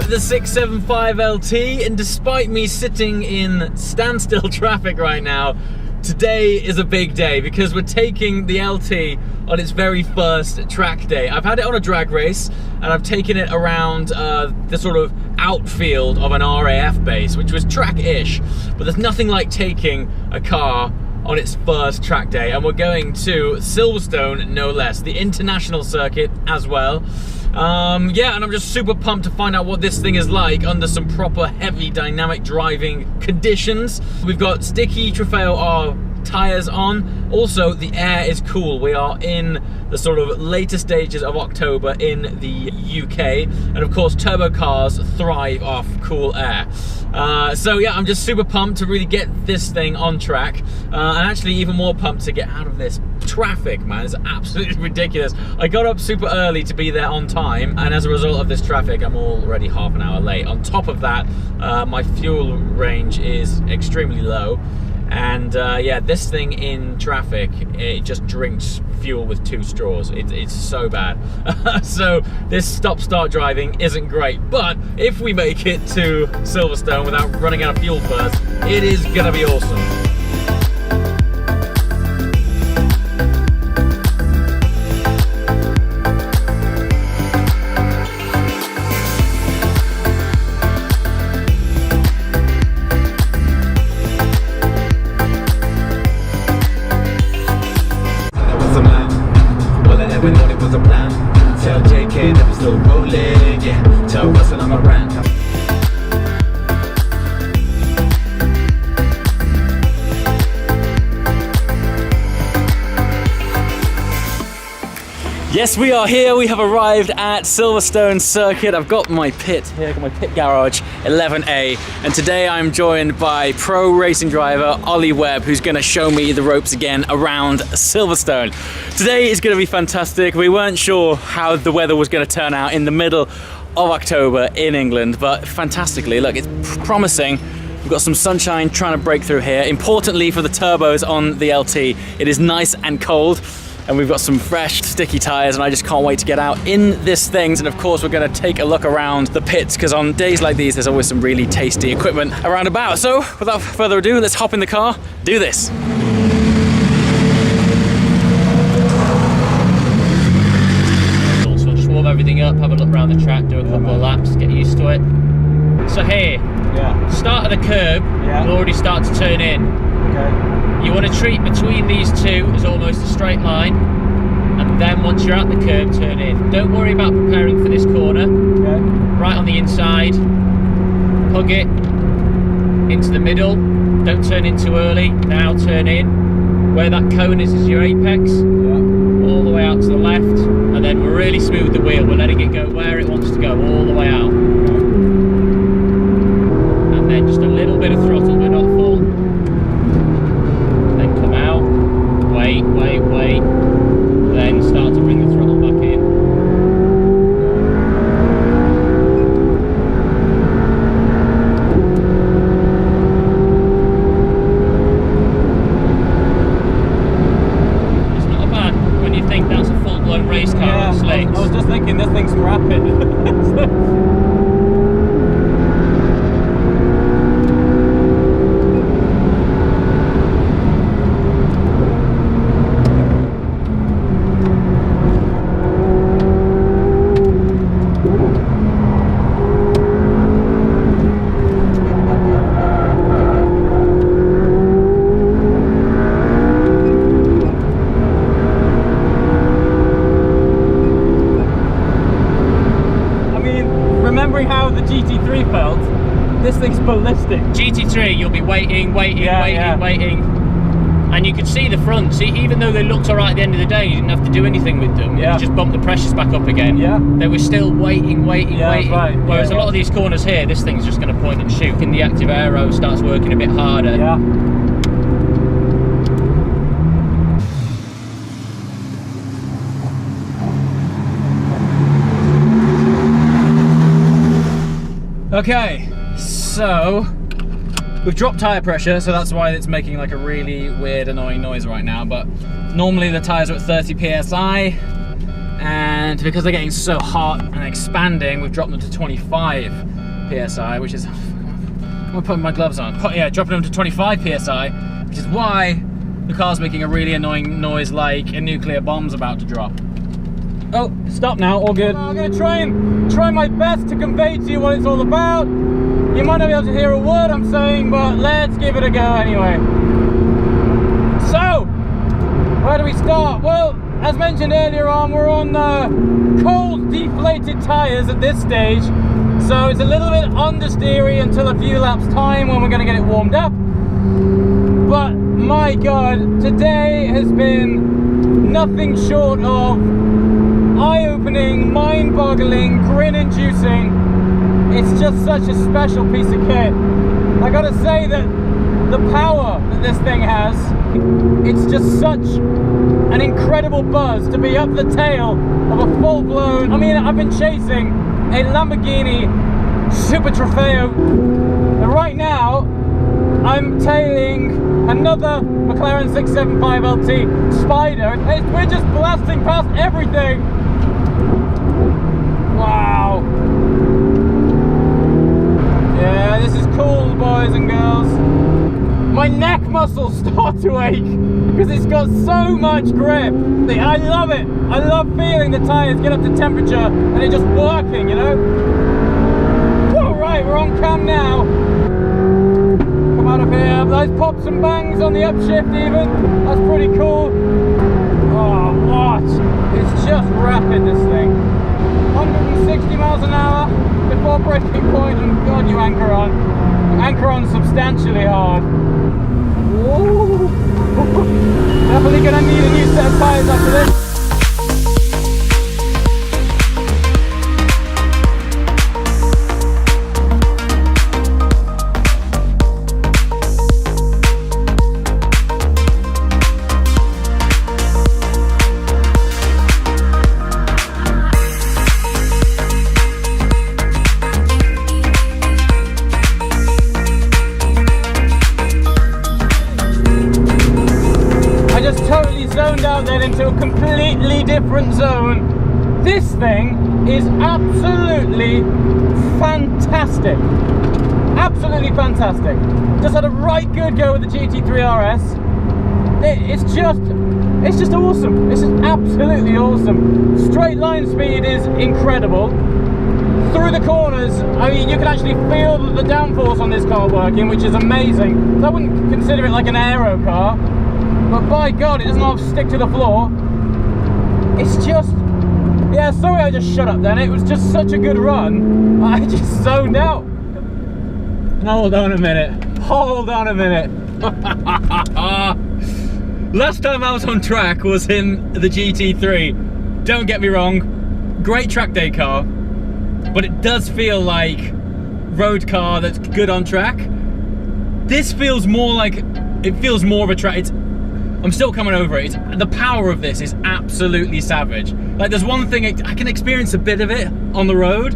the 675 LT, and despite me sitting in standstill traffic right now, today is a big day because we're taking the LT on its very first track day. I've had it on a drag race and I've taken it around the sort of outfield of an RAF base, which was track-ish, but there's nothing like taking a car on its first track day, and we're going to Silverstone, no less, the international circuit as well. Yeah, and I'm just super pumped to find out what this thing is like under some proper heavy dynamic driving conditions. We've got sticky Trofeo R tires on. Also, the air is cool. We are in the sort of later stages of October in the UK, and of course turbo cars thrive off cool air. So yeah, I'm just super pumped to really get this thing on track, and actually even more pumped to get out of this traffic, man. It's absolutely ridiculous. I got up super early to be there on time, and as a result of this traffic, I'm already half an hour late. On top of that, my fuel range is extremely low. And yeah, this thing in traffic, it just drinks fuel with 2 straws. It's so bad. So this stop-start driving isn't great, but if we make it to Silverstone without running out of fuel first, it is gonna be awesome. Yes, we are here. We have arrived at Silverstone Circuit. I've got my pit here, got my pit garage, 11A, and today I'm joined by pro racing driver Ollie Webb, who's going to show me the ropes again around Silverstone. Today is going to be fantastic. We weren't sure how the weather was going to turn out in the middle of October in England, but fantastically, look, it's promising. We've got some sunshine trying to break through here. Importantly for the turbos on the LT, it is nice and cold. And we've got some fresh sticky tires, and I just can't wait to get out in this thing. And of course we're going to take a look around the pits, because on days like these there's always some really tasty equipment around about. So without further ado, let's hop in the car, do this. So just warm everything up, have a look around the track, do a couple of laps, get used to it. So here, start of the curb, you'll already start to turn in. Okay. You want to treat between these two as almost a straight line, and then once you're at the curb, turn in. Don't worry about preparing for this corner. Okay. Right on the inside, hug it into the middle. Don't turn in too early. Now turn in. Where that cone is your apex. Yeah. All the way out to the left, and then we're really smooth the wheel. We're letting it go where it wants to go, all the way out. Okay. And then just a little bit of throttle, but not full. Wait, then start to bring the throttle back in. It's not bad when you think that's a full-blown race car on slicks. I was just thinking this thing's rapid. How the GT3 felt, this thing's ballistic. GT3, you'll be waiting, and you could see the front. See, even though they looked alright at the end of the day, you didn't have to do anything with them. You just bump the pressures back up again. They were still waiting. Right. Whereas a lot of these corners here, this thing's just going to point and shoot, and the active aero starts working a bit harder. Okay, so we've dropped tyre pressure, so that's why it's making like a really weird, annoying noise right now. But normally the tyres are at 30 psi, and because they're getting so hot and expanding, we've dropped them to 25. PSI, which is, I'm putting my gloves on. Yeah, dropping them to 25 PSI, which is why the car's making a really annoying noise like a nuclear bomb's about to drop. Oh, stop now, all good. I'm gonna try my best to convey to you what it's all about. You might not be able to hear a word I'm saying, but let's give it a go anyway. So, where do we start? Well, as mentioned earlier on, we're on cold deflated tyres at this stage. So it's a little bit understeery until a few laps time when we're gonna get it warmed up. But my God, today has been nothing short of eye-opening, mind-boggling, grin-inducing. It's just such a special piece of kit. I gotta say that the power that this thing has, it's just such an incredible buzz to be up the tail of a full-blown, I mean, I've been chasing a Lamborghini Super Trofeo, and right now I'm tailing another McLaren 675 LT Spider. We're just blasting past everything. Wow. Yeah, this is cool, boys and girls. My neck muscles start to ache because it's got so much grip. I love it. I love feeling the tyres get up to temperature and it just working, you know? All right, we're on cam now. Come out of here. Those pops and bangs on the upshift even. That's pretty cool. Oh, what? It's just rapid, this thing. 160 miles an hour before braking point, and God, you anchor on. You anchor on substantially hard. Whoa. Definitely gonna need a new set of tyres after this. Zoned out then into a completely different zone. This thing is absolutely fantastic. Absolutely fantastic. Just had a right good go with the GT3 RS. It's just awesome. It's just absolutely awesome. Straight line speed is incredible. Through the corners, I mean, you can actually feel the downforce on this car working, which is amazing. So I wouldn't consider it like an aero car. But by God, it doesn't have to stick to the floor. It's just, yeah, sorry I just shut up then. It was just such a good run. I just zoned out. Hold on a minute. Hold on a minute. Last time I was on track was in the GT3. Don't get me wrong, great track day car, but it does feel like road car that's good on track. This feels more like, it feels more of a track. I'm still coming over it. The power of this is absolutely savage. Like, there's one thing, I can experience a bit of it on the road,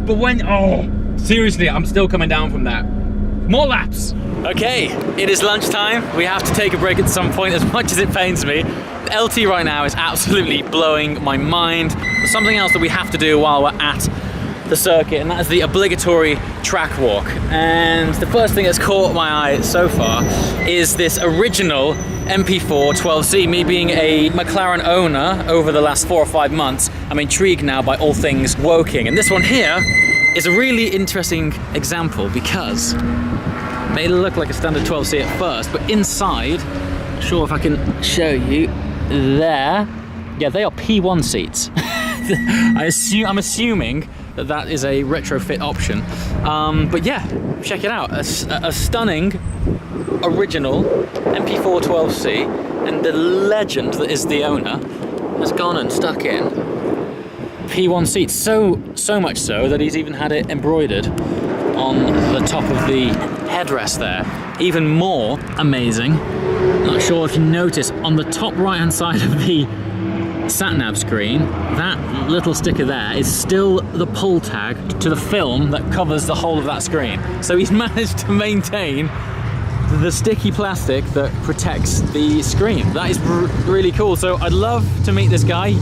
but when, oh, seriously, I'm still coming down from that. More laps. Okay, it is lunchtime. We have to take a break at some point, as much as it pains me. The LT right now is absolutely blowing my mind. There's something else that we have to do while we're at the circuit, and that is the obligatory track walk. And the first thing that's caught my eye so far is this original MP4 12C. Me being a McLaren owner over the last 4 or 5 months, I'm intrigued now by all things Woking. And this one here is a really interesting example because it may look like a standard 12C at first, but inside, I'm not sure if I can show you there. Yeah, they are P1 seats. I'm assuming that is a retrofit option, but yeah, check it out. A stunning original MP4 12C, and the legend that is the owner has gone and stuck in P1 seats, so much so that he's even had it embroidered on the top of the headrest there. Even more amazing, not sure if you notice, on the top right hand side of the sat-nav screen, that little sticker there is still the pull tag to the film that covers the whole of that screen. So he's managed to maintain the sticky plastic that protects the screen. That is really cool. So I'd love to meet this guy.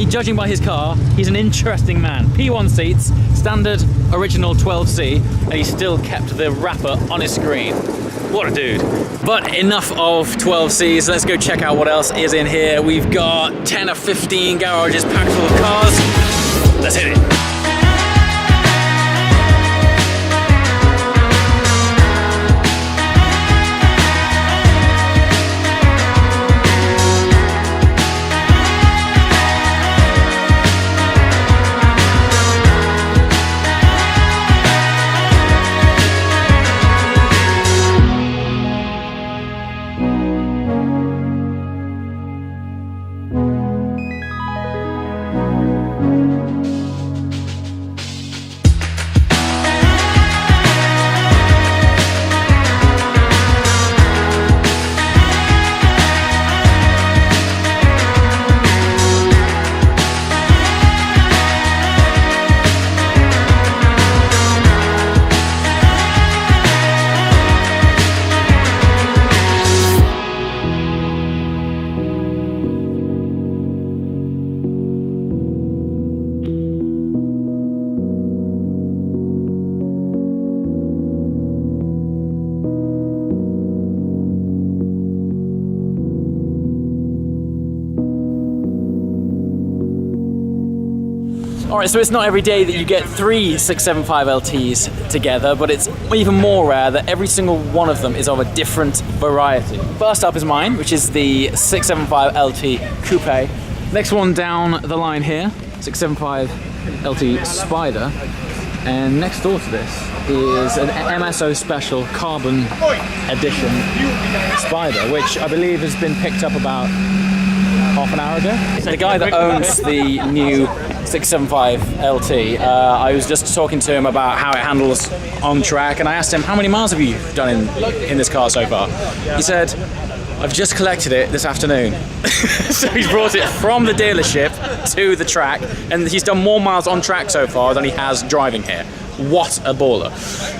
Judging by his car, he's an interesting man. P1 seats, standard original 12C, and he still kept the wrapper on his screen. What a dude. But enough of 12Cs, let's go check out what else is in here. We've got 10 or 15 garages packed full of cars. Let's hit it. Alright, so it's not every day that you get 3 675 LTs together, but it's even more rare that every single one of them is of a different variety. First up is mine, which is the 675 LT Coupe. Next one down the line here, 675 LT Spider. And next door to this is an MSO Special Carbon Edition Spider, which I believe has been picked up about half an hour ago. The guy that owns the new 675 LT, I was just talking to him about how it handles on track, and I asked him, how many miles have you done in this car so far? He said, I've just collected it this afternoon. So he's brought it from the dealership to the track, and he's done more miles on track so far than he has driving here. What a baller.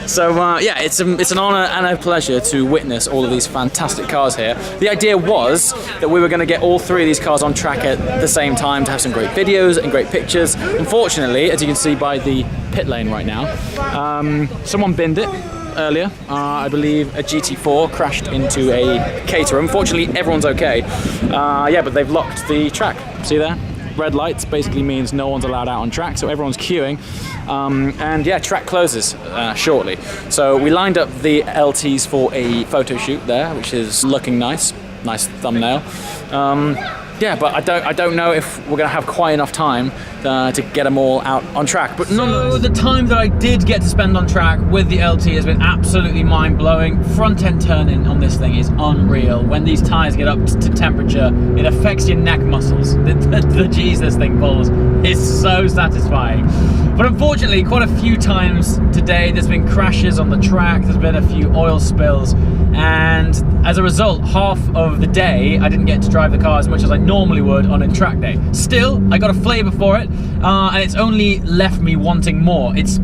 So yeah, it's an honor and a pleasure to witness all of these fantastic cars here. The idea was that we were going to get all 3 of these cars on track at the same time to have some great videos and great pictures. Unfortunately, as you can see by the pit lane right now, someone binned it earlier. I believe a GT4 crashed into a caterer. Unfortunately, everyone's okay. Yeah, but they've locked the track. See there? Red lights basically means no one's allowed out on track, so everyone's queuing. And yeah, track closes shortly. So we lined up the LTs for a photo shoot there, which is looking nice. Nice thumbnail. Yeah, but I don't know if we're going to have quite enough time to get them all out on track. But so the time that I did get to spend on track with the LT has been absolutely mind-blowing. Front-end turning on this thing is unreal. When these tires get up to temperature, it affects your neck muscles. The G's this thing pulls is so satisfying. But unfortunately, quite a few times today, there's been crashes on the track, there's been a few oil spills, and as a result, half of the day, I didn't get to drive the car as much as I normally would on a track day. Still, I got a flavour for it, and it's only left me wanting more. It's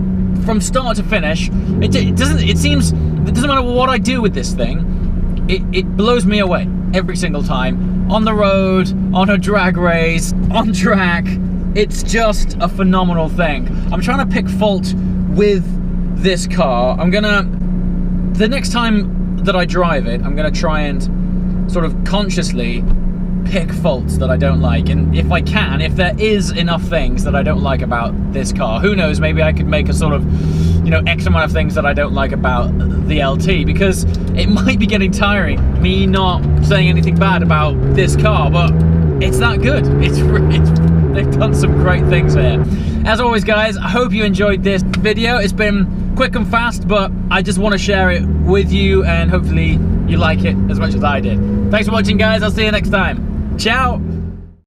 from start to finish. It doesn't matter what I do with this thing, it blows me away every single time. On the road, on a drag race, on track, it's just a phenomenal thing. I'm trying to pick fault with this car. The next time that I drive it, I'm gonna try and sort of consciously pick faults that I don't like, and if I can, if there is enough things that I don't like about this car, who knows, maybe I could make a sort of, you know, X amount of things that I don't like about the LT, because it might be getting tiring, me not saying anything bad about this car, but it's that good. They've done some great things here. As always, guys, I hope you enjoyed this video. It's been quick and fast, but I just want to share it with you, and hopefully you like it as much as I did. Thanks for watching, guys. I'll see you next time. Ciao.